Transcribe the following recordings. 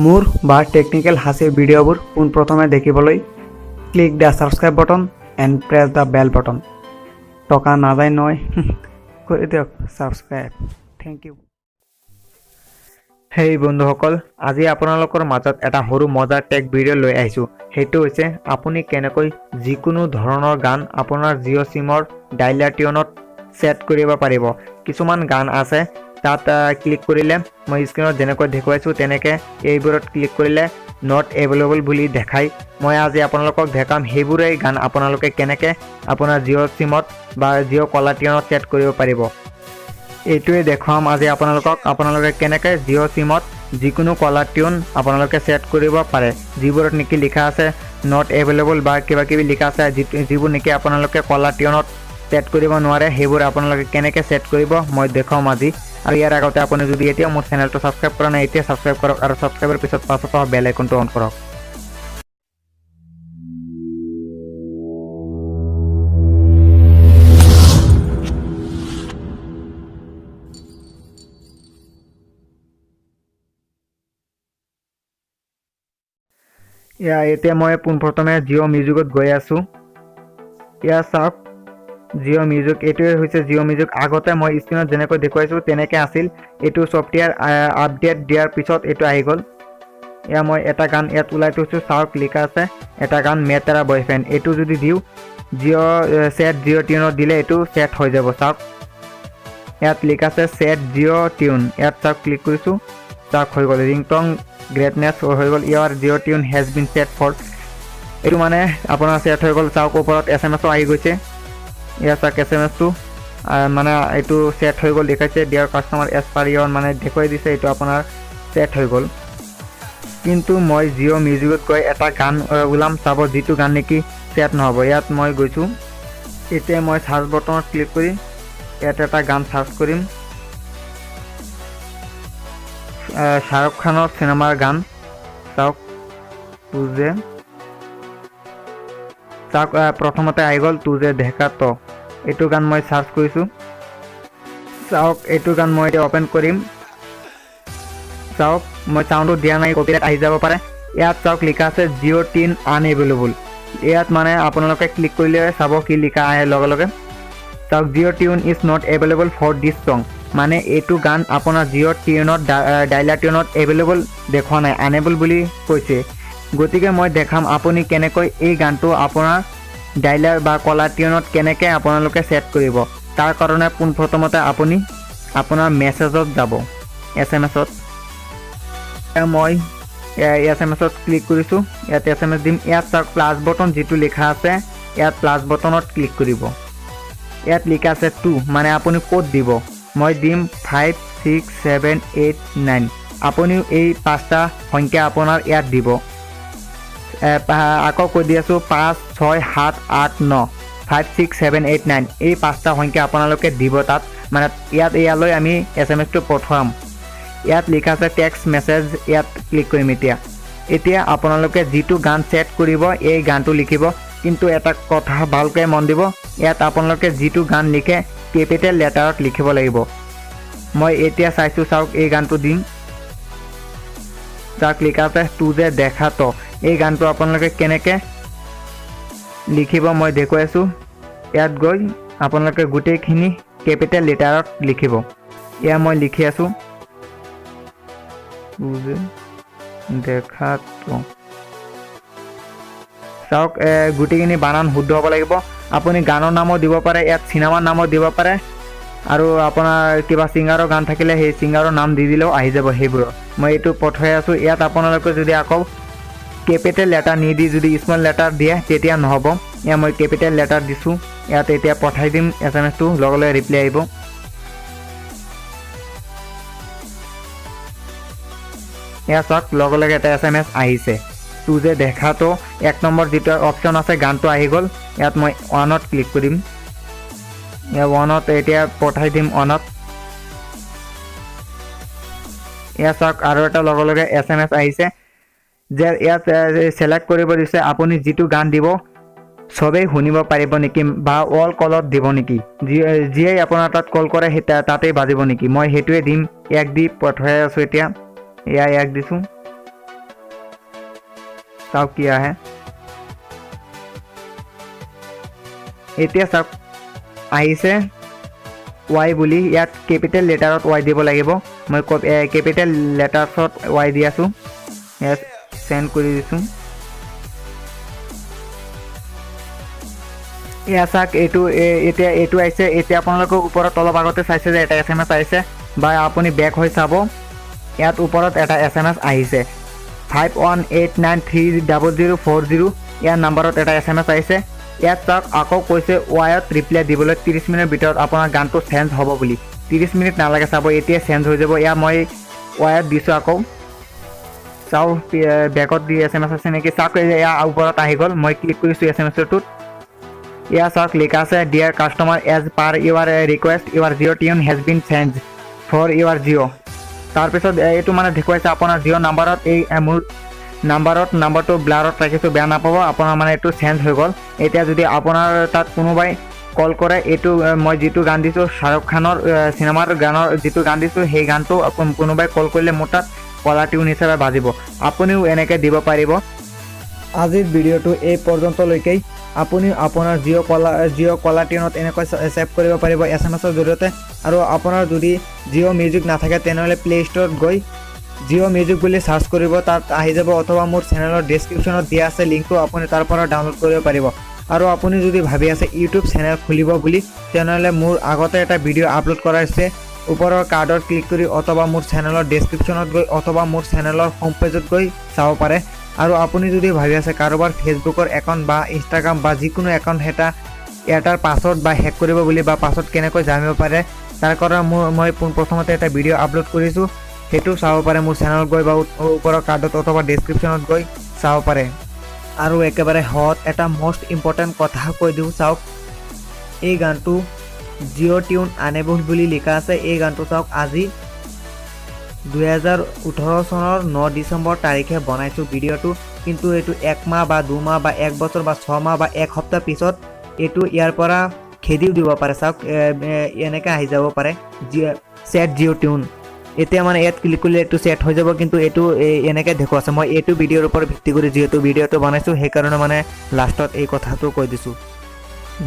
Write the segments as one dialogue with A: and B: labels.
A: মোৰ বা টেকনিকেল হাসিৰ ভিডিঅ'বোৰ পোনপ্ৰথমে দেখিবলৈ click the subscribe button and press the bell button. টকা নাযায় নহয় কৰি দিয়ক সাবস্ক্ৰাইব। Thank U. হেই বন্ধুসকল, আজি আপোনালোকৰ মাজত এটা সৰু মজাৰ টেক ভিডিঅ' লৈ আহিছোঁ। সেইটো হৈছে আপুনি কেনেকৈ যিকোনো ধৰণৰ গান আপোনাৰ জিঅ' চিমৰ ডাইলাৰ টিউনত সেট কৰিব পাৰিব। কিছুমান গান আছে তাত ক্লিক কৰিলে মই স্ক্ৰীনত যেনেকৈ দেখুৱাইছোঁ তেনেকৈ এইবোৰত ক্লিক কৰিলে নট এভেইলেবল বুলি দেখায়। মই আজি আপোনালোকক দেখাম সেইবোৰেই গান আপোনালোকে কেনেকৈ আপোনাৰ জিঅ' চিমত বা জিঅ' কলাৰ টিউনত সেট কৰিব পাৰিব। এইটোৱে দেখুৱাম আজি আপোনালোকে কেনেকৈ জিঅ' চিমত যিকোনো কলাৰ টিউন আপোনালোকে সেট কৰিব পাৰে, যিবোৰত নেকি লিখা আছে নট এভেইলেবল বা কিবা কিবি লিখা আছে, যিবোৰ নেকি আপোনালোকে কলাৰ টিউনত সেট কৰিব নোৱাৰে সেইবোৰ আপোনালোকে কেনেকৈ সেট কৰিব মই দেখুৱাম আজি। আৰু ইয়াৰ আগতে আপুনি যদি এতিয়া মোৰ চেনেলটো ছাবস্ক্ৰাইব কৰা নাই এতিয়া ছাবস্ক্ৰাইব কৰক আৰু ছাবস্ক্ৰাইবৰ পিছত পাছত বেল আইকনটো অন কৰক। এতিয়া মই পোনপ্ৰথমে জিঅ' মিউজিকত গৈ আছোঁ। ইয়াৰ চাওক জিঅ' মিউজিক, এইটোৱে হৈছে জিঅ' মিউজিক। আগতে মই স্ক্ৰীনত যেনেকৈ দেখুৱাইছোঁ তেনেকৈ আছিল। এইটো ছফ্টৱেৰ আপডেট দিয়াৰ পিছত এইটো আহি গ'ল। মই এটা গান ইয়াত ওলাই থৈছোঁ, চাওক লিখা আছে এটা গান মে তেৰা বয়ফ্ৰেণ্ড। এইটো যদি দিওঁ জিঅ' টিউনত দিলে এইটো ছেট হৈ যাব। চাওক ইয়াত লিখা আছে ছেট জিঅ' টিউন, ইয়াত চাওক ক্লিক কৰিছোঁ, চাওক হৈ গ'ল ৰিংটং গ্ৰেটনেছ হৈ গ'ল। ইয়াৰ Jio' tune has been set for, এইটো মানে আপোনাৰ ছেট হৈ গ'ল। চাওক ওপৰত SMS আহি গৈছে, ইয়াৰ চাওক SMS মানে এইটো ছেট হৈ গ'ল দেখাইছে। ডিয়াৰ কাষ্টমাৰ এজ পাৰ ইয়ৰ মানে দেখুৱাই দিছে এইটো আপোনাৰ ছেট হৈ গ'ল। কিন্তু মই জিঅ' মিউজিকত গৈ এটা গান ওলাম, চাব যিটো গান নেকি ছেট নহ'ব। ইয়াত মই গৈছোঁ, এতিয়া মই চাৰ্চ বটনত ক্লিক কৰি ইয়াত এটা গান চাৰ্চ কৰিম। শ্বাহৰুখ খানৰ চিনেমাৰ গান, চাওক তুজে, চাওক প্ৰথমতে আহি গ'ল তুজে দেখা তো, এইটো গান মই চাৰ্চ কৰিছোঁ। চাওক এইটো গান মই এতিয়া অ'পেন কৰিম। চাওক মই চাউণ্ডটো দিয়া নাই, কপিৰাইট আহি যাব পাৰে। ইয়াত চাওক লিখা আছে জিঅ' টিউন আনএভেইলেবল। ইয়াত মানে আপোনালোকে ক্লিক কৰিলে চাব কি লিখা আহে লগে লগে। চাওক Jio' tune is not available for this song, মানে এইটো গান আপোনাৰ জিঅ' টিউনত ডাইলাৰ টিউনত এভেইলেবল দেখুওৱা নাই, আনএবল বুলি কৈছে। গতিকে মই দেখাম আপুনি কেনেকৈ এই গানটো আপোনাৰ ডাইলাৰ বা কলাৰ টিউনত কেনেকৈ আপোনালোকে ছেট কৰিব। তাৰ কাৰণে পোনপ্ৰথমতে আপুনি আপোনাৰ মেছেজত যাব, SMS-ত। মই SMS-ত ক্লিক কৰিছোঁ, ইয়াত SMS দিম। ইয়াত চাওক প্লাছ বটন যিটো লিখা আছে ইয়াত প্লাছ বটনত ক্লিক কৰিব। ইয়াত লিখা আছে 2, মানে আপুনি ক'ত দিব। মই দিম 5 6 7 8 9। আপুনিও এই 5টা সংখ্যা আপোনাৰ ইয়াত দিব। আকৌ কৈ দি আছোঁ 5 6 7 8 9 5 6 7 8 9 এই 5টা সংখ্যা আপোনালোকে দিব তাত, মানে ইয়ালৈ আমি SMS-টো পঠোৱাম। ইয়াত লিখা আছে টেক্সট মেছেজ, ইয়াত ক্লিক কৰিম। এতিয়া আপোনালোকে যিটো গান ছেট কৰিব এই গানটো লিখিব, কিন্তু এটা কথা ভালকৈ মন দিব, ইয়াত আপোনালোকে যিটো গান লিখে কেপিটেল লেটাৰত লিখিব লাগিব। মই এতিয়া চাইছোঁ, চাওক এই গানটো দিম। চাওক লিখা আছে তুজে দেখা তো, এই গানটো আপোনালোকে কেনেকৈ লিখিব মই দেখুৱাইছোঁ। ইয়াত গৈ আপোনালোকে গোটেইখিনি কেপিটেল লেটাৰত লিখিব। এয়া মই লিখি আছোঁ তুজে দেখা তো। চাওক গোটেইখিনি বানান শুদ্ধ হ'ব লাগিব। আপুনি গানৰ নামো দিব পাৰে, ইয়াত চিনেমাৰ নামো দিব পাৰে, আৰু আপোনাৰ কিবা ছিংগাৰৰ গান থাকিলে সেই ছিংগাৰৰ নাম দি দিলেও আহি যাব সেইবোৰৰ। মই এইটো পঠাই আছোঁ। ইয়াত আপোনালোকে যদি আকৌ কেপিটেল লেটাৰ নিদি যদি স্মল লেটাৰ দিয়ে তেতিয়া নহ'ব। ইয়াত মই কেপিটেল লেটাৰ দিছোঁ। ইয়াত এতিয়া পঠাই দিম SMS-টো, লগে লগে ৰিপ্লাই আহিব। ইয়াত চাওক লগে লগে এটা SMS আহিছে তুজে দেখা তো। 1 নম্বৰ যিটো অপশ্যন আছে গানটো আহি গ'ল। ইয়াত মই 1-ত ক্লিক কৰিম। ইয়াত 1-ত এতিয়া পঠাই দিম 1-ত। ইয়াত চাওক আৰু এটা লগে লগে SMS আহিছে যে ইয়াত ছিলেক্ট কৰিব দিছে আপুনি যিটো গান দিব সবেই শুনিব পাৰিব নেকি বা অল কলত দিব নেকি, যিয়ে আপোনাৰ তাত কল কৰে সেই তাতেই বাজিব নেকি। মই সেইটোৱে দিম, 1 দি পঠাই আছোঁ। এতিয়া 1 দিছোঁ। চাওক কি আহে এতিয়া চাওক আহিছে y বুলি ইয়াত কেপিটেল লেটাৰত y দিব লাগিব মই কেপিটেল লেটাৰ্ছত y দি আছো ইয়াত সেন্ড কৰি দিছো ইয়া চাওক এতিয়া এইটো আহিছে এতিয়া আপোনালোকৰ ওপৰত অলপ আগতে চাইছে যে এটা SMS আহিছে বা আপুনি বেক হৈ চাব ইয়াত ওপৰত এটা SMS আহিছে 5189300040 ইয়াৰ নম্বৰত এটা SMS আহিছে ইয়াত চাওক আকৌ কৈছে ৱাইত ৰিপ্লাই দিবলৈ 30 মিনিটৰ ভিতৰত আপোনাৰ গানটো চেঞ্জ হ'ব বুলি 30 মিনিট নালাগে চাব এতিয়া চেঞ্জ হৈ যাব ইয়া মই ৱাইত দিছো আকৌ চাও বেকত দি SMS আছে নেকি চাওক ইয়া ওপৰত আহি গ'ল মই ক্লিক কৰিছো SMSটোত ইয়া চাওক লিখা আছে dear customer as per your request your Jio' tune has been change for your Jio' তাৰপিছত এইটো মানে দেখুৱাইছে আপোনাৰ জিঅ' নাম্বাৰত এই মোৰ নাম্বাৰটো ব্লাৰত ৰাখিছোঁ বেয়া নাপাব আপোনাৰ মানে এইটো চেঞ্জ হৈ গ'ল এতিয়া যদি আপোনাৰ তাত কোনোবাই কল কৰে এইটো মই যিটো গান দিছোঁ শাহৰুখ খানৰ চিনেমাৰ গানৰ যিটো গান দিছোঁ সেই গানটো কোনোবাই কল কৰিলে মোৰ তাত কলাৰ টিউন হিচাপে বাজিব আপুনিও এনেকৈ দিব পাৰিব আজিৰ ভিডিঅ'টো এই পৰ্যন্তলৈকে আপুনি আপোনাৰ জিঅ' কলাৰ টিউনত এনেকৈ ছেভ কৰিব পাৰিব SMS-ৰ জৰিয়তে আৰু আপোনাৰ যদি জিঅ' মিউজিক নাথাকে তেনেহ'লে প্লে ষ্ট'ৰত গৈ জিঅ' মিউজিক বুলি সাৰ্চ কৰিব তাত আহি যাব অথবা মোৰ চেনেলৰ ডেছক্ৰিপশ্যনত দিয়া আছে লিংকটো আপুনি তাৰ পৰা ডাউনলোড কৰিব পাৰিব আৰু আপুনি যদি ভাবি আছে ইউটিউব চেনেল খুলিব বুলি তেনেহ'লে মোৰ আগতে এটা ভিডিঅ' আপলোড কৰা হৈছে ওপৰৰ কাৰ্ডত ক্লিক কৰি অথবা মোৰ চেনেলৰ ডেছক্ৰিপশ্যনত গৈ অথবা মোৰ চেনেলৰ হোম পেজত গৈ চাব পাৰে আৰু আপুনি যদি ভাবি আছে কাৰোবাৰ ফেচবুকৰ একাউণ্ট বা ইনষ্টাগ্ৰাম বা যিকোনো একাউণ্ট এটাৰ পাছৱৰ্ড বা হেক কৰিব বুলি বা পাছৱৰ্ড কেনেকৈ জানিব পাৰে তাৰ কাৰণে মই প্ৰথমতে এটা ভিডিঅ' আপলোড কৰিছোঁ সেইটো চাব পাৰে মোৰ চেনেলত গৈ বা ওপৰৰ কাৰ্ডত অথবা ডেছক্ৰিপশ্যনত গৈ চাব পাৰে আৰু একেবাৰে এটা মষ্ট ইম্পৰ্টেণ্ট কথা কৈ দিওঁ চাওক এই গানটো জিঅ' টিউন আনেবল বুলি লিখা আছে এই গানটো চাওক আজি 2018 চনৰ 9 ডিচেম্বৰ তাৰিখে বনাইছোঁ ভিডিঅ'টো কিন্তু এইটো 1 মাহ বা 2 মাহ বা 1 বছৰ বা 6 মাহ বা 1 সপ্তাহ পিছত এইটো ইয়াৰ পৰা খেদিও দিব পাৰে চাওক এনেকৈ আহি যাব পাৰে ছেট জিঅ' টিউন এতিয়া মানে ইয়াত ক্লিক কৰিলে এইটো ছেট হৈ যাব কিন্তু এইটো এনেকৈ দেখুৱাইছে মই এইটো ভিডিঅ'ৰ ওপৰত ভিত্তি কৰি যিহেতু ভিডিঅ'টো বনাইছোঁ সেইকাৰণে মানে লাষ্টত এই কথাটো কৈ দিছোঁ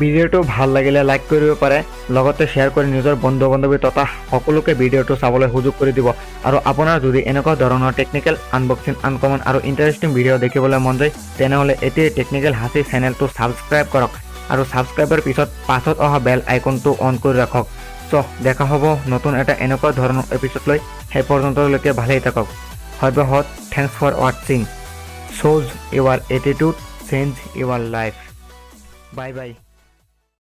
A: ভিডিঅ'টো ভাল লাগিলে লাইক কৰিব পাৰে লগতে শ্বেয়াৰ কৰি নিজৰ বন্ধু বান্ধৱী তথা সকলোকে ভিডিঅ'টো চাবলৈ সুযোগ কৰি দিব আৰু আপোনাৰ যদি এনেকুৱা ধৰণৰ টেকনিকেল আনবক্সিং আনকমন আৰু ইণ্টাৰেষ্টিং ভিডিঅ' দেখিবলৈ মন যায় তেনেহ'লে এতিয়াই টেকনিকেল হাছী চেনেলটো ছাবস্ক্ৰাইব কৰক আৰু ছাবস্ক্ৰাইবৰ পিছত পাছত অহা বেল আইকনটো অন কৰি ৰাখক দেখা হ'ব নতুন এটা এনেকুৱা ধৰণৰ এপিছড লৈ সেই পৰ্যন্তলৈকে ভালেই থাকক সৰ্বহত থেংকছ ফৰ ৱাচিং shows your attitude change your life bye bye